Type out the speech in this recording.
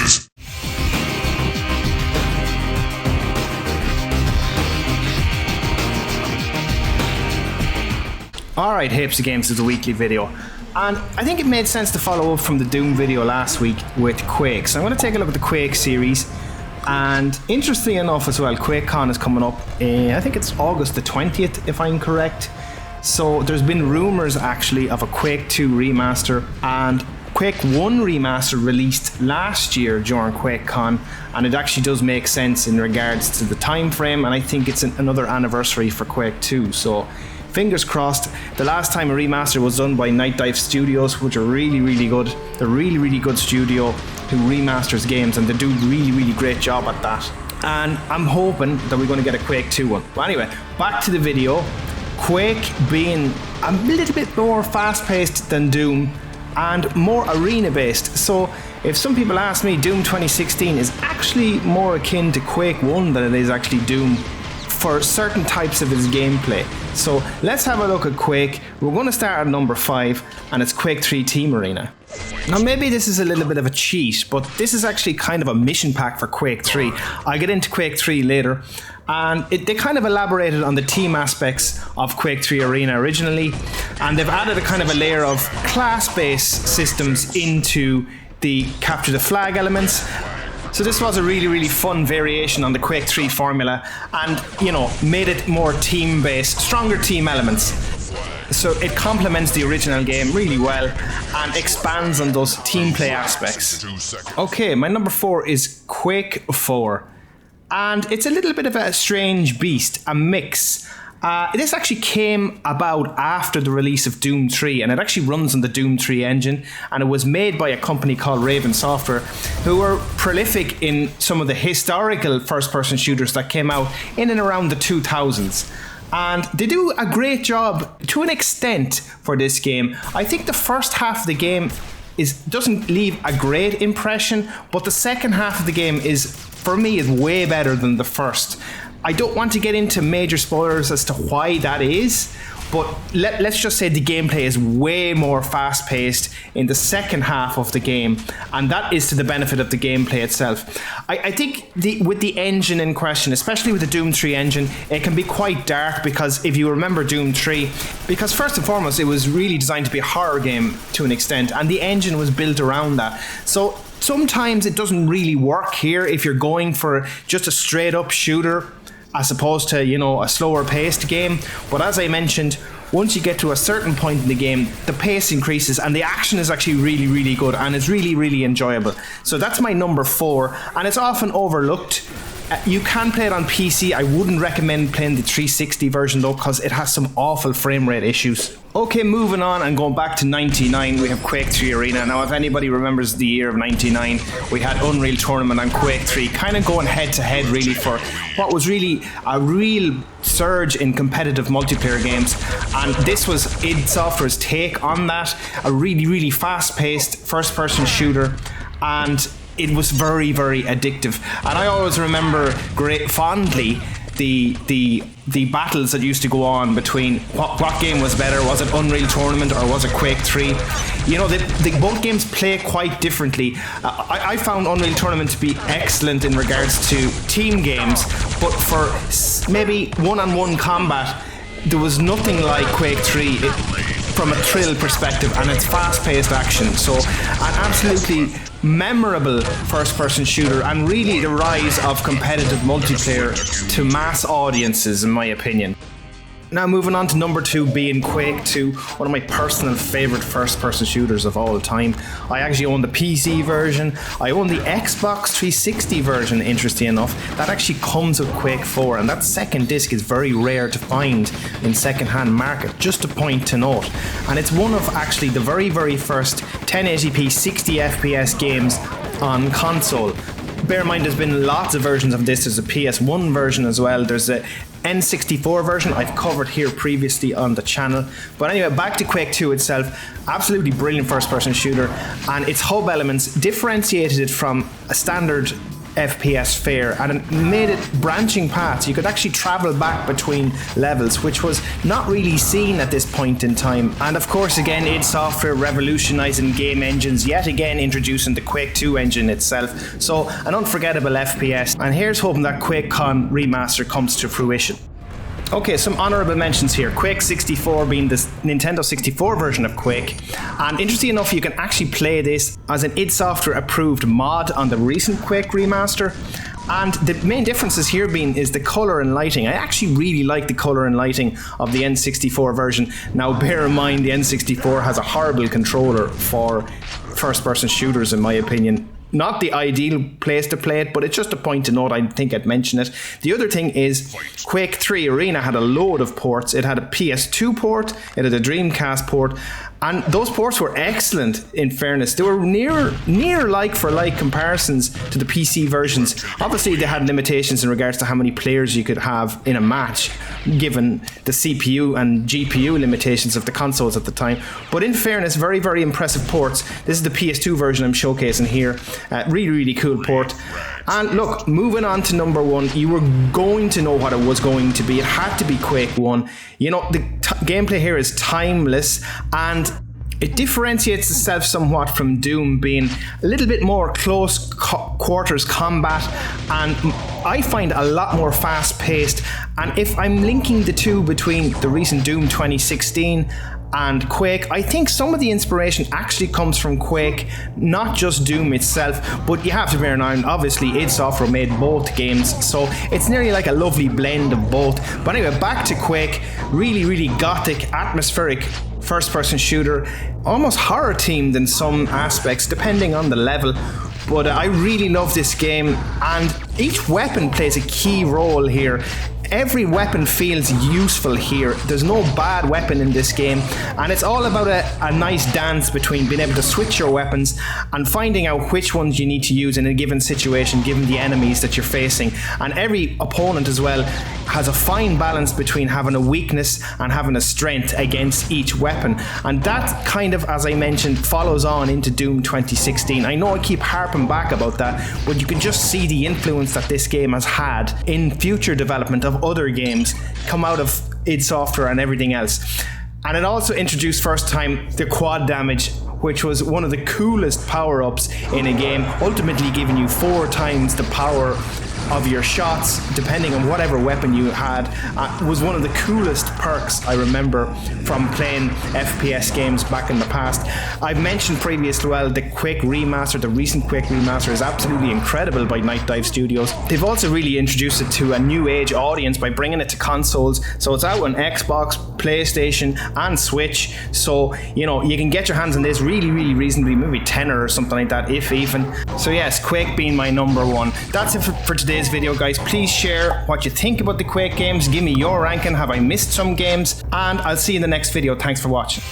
is. Alright, Heaps of Games is a weekly video, and I think it made sense to follow up from the Doom video last week with Quake. So I'm going to take a look at the Quake series, and interestingly enough as well, QuakeCon is coming up, I think it's August the 20th if I'm correct. So there's been rumours actually of a Quake 2 remaster, and Quake 1 remaster released last year during QuakeCon, and it actually does make sense in regards to the time frame, and I think it's another anniversary for Quake 2. So fingers crossed. The last time a remaster was done by Night Dive Studios, which are really good. They're really good studio who remasters games, and they do really great job at that. And I'm hoping that we're going to get a Quake 2 one. But anyway, back to the video. Quake being a little bit more fast-paced than Doom and more arena-based. So if some people ask me, Doom 2016 is actually more akin to Quake 1 than it is actually Doom for certain types of its gameplay. So let's have a look at Quake. We're going to start at number 5, and it's Quake 3 Team Arena. Now maybe this is a little bit of a cheat, but this is actually kind of a mission pack for Quake 3. I'll get into Quake 3 later, and they kind of elaborated on the team aspects of Quake 3 Arena originally, and they've added a kind of a layer of class-based systems into the capture the flag elements. So this was a really fun variation on the Quake 3 formula, and made it more team-based, stronger team elements. So it complements the original game really well and expands on those team play aspects. Okay, my number 4 is Quake 4, and it's a little bit of a strange beast, a mix. This actually came about after the release of Doom 3, and it actually runs on the Doom 3 engine, and it was made by a company called Raven Software, who were prolific in some of the historical first-person shooters that came out in and around the 2000s. And they do a great job to an extent for this game. I think the first half of the game doesn't leave a great impression, but the second half of the game for me, is way better than the first. I don't want to get into major spoilers as to why that is, but let's just say the gameplay is way more fast-paced in the second half of the game, and that is to the benefit of the gameplay itself. I think with the engine in question, especially with the Doom 3 engine, it can be quite dark, because if you remember Doom 3, because first and foremost it was really designed to be a horror game to an extent, and the engine was built around that. So sometimes it doesn't really work here if you're going for just a straight-up shooter, as opposed to, a slower paced game. But as I mentioned, once you get to a certain point in the game, the pace increases and the action is actually really good, and it's really enjoyable. So that's my number 4, and it's often overlooked. You can play it on PC. I wouldn't recommend playing the 360 version though, because it has some awful frame rate issues. Okay, moving on and going back to 99, we have Quake 3 Arena. Now, if anybody remembers the year of 99, we had Unreal Tournament and Quake 3 kind of going head to head really for what was really a real surge in competitive multiplayer games. And this was id Software's take on that, a really fast-paced first-person shooter, and it was very addictive. And I always remember fondly the battles that used to go on between what game was better. Was it Unreal Tournament or was it Quake 3? Both games play quite differently. I found Unreal Tournament to be excellent in regards to team games, but for maybe one-on-one combat, there was nothing like Quake 3 from a thrill perspective, and it's fast-paced action. So an absolutely memorable first-person shooter, and really the rise of competitive multiplayer to mass audiences, in my opinion. Now moving on to number 2, being Quake 2, one of my personal favourite first-person shooters of all time. I actually own the PC version. I own the Xbox 360 version, interesting enough. That actually comes with Quake 4, and that second disc is very rare to find in second-hand market, just a point to note. And it's one of actually the very first 1080p 60 FPS games on console. Bear in mind, there's been lots of versions of this. There's a PS1 version as well. There's a N64 version I've covered here previously on the channel. But anyway, back to Quake 2 itself. Absolutely brilliant first-person shooter, and its hub elements differentiated it from a standard FPS fare, and it made it branching paths. You could actually travel back between levels, which was not really seen at this point in time. And of course, again, id Software revolutionizing game engines, yet again introducing the Quake 2 engine itself. So an unforgettable FPS, and here's hoping that QuakeCon remaster comes to fruition. Okay, some honourable mentions here. Quake 64 being the Nintendo 64 version of Quake. And interesting enough, you can actually play this as an id Software approved mod on the recent Quake remaster. And the main differences here being is the colour and lighting. I actually really like the colour and lighting of the N64 version. Now bear in mind the N64 has a horrible controller for first person shooters in my opinion. Not the ideal place to play it, but it's just a point to note. I think I'd mention it. The other thing is Quake 3 Arena had a load of ports. It had a PS2 port, it had a Dreamcast port, and those ports were excellent in fairness. They were near like for like comparisons to the PC versions. Obviously they had limitations in regards to how many players you could have in a match, given the CPU and GPU limitations of the consoles at the time. But in fairness, very, very impressive ports. This is the PS2 version I'm showcasing here. Really cool port. And look, moving on to number one, you were going to know what it was going to be. It had to be Quake 1. You know, the gameplay here is timeless, and it differentiates itself somewhat from Doom, being a little bit more close quarters combat, and I find a lot more fast paced. And if I'm linking the two between the recent Doom 2016 and Quake, I think some of the inspiration actually comes from Quake, not just Doom itself, but you have to bear in mind, obviously id Software made both games, so it's nearly like a lovely blend of both. But anyway, back to Quake, really gothic, atmospheric first-person shooter, almost horror themed in some aspects, depending on the level. But I really love this game, and each weapon plays a key role here. Every weapon feels useful here. There's no bad weapon in this game, and it's all about a nice dance between being able to switch your weapons and finding out which ones you need to use in a given situation, given the enemies that you're facing. And every opponent as well has a fine balance between having a weakness and having a strength against each weapon. And that kind of, as I mentioned, follows on into Doom 2016. I know I keep harping back about that, but you can just see the influence that this game has had in future development of other games come out of id Software and everything else. And it also introduced first time the quad damage, which was one of the coolest power-ups in a game, ultimately giving you 4 times the power of your shots, depending on whatever weapon you had. Was one of the coolest perks I remember from playing FPS games back in the past. I've mentioned previously, well, the Quake remaster, the recent Quake remaster is absolutely incredible by Night Dive Studios. They've also really introduced it to a new age audience by bringing it to consoles, so it's out on Xbox, PlayStation and Switch, so you know you can get your hands on this really reasonably, maybe tenner or something like that, if even. So yes, Quake being my number one. That's it for today's video, guys. Please share what you think about the Quake games, give me your ranking, have I missed some games, and I'll see you in the next video. Thanks for watching.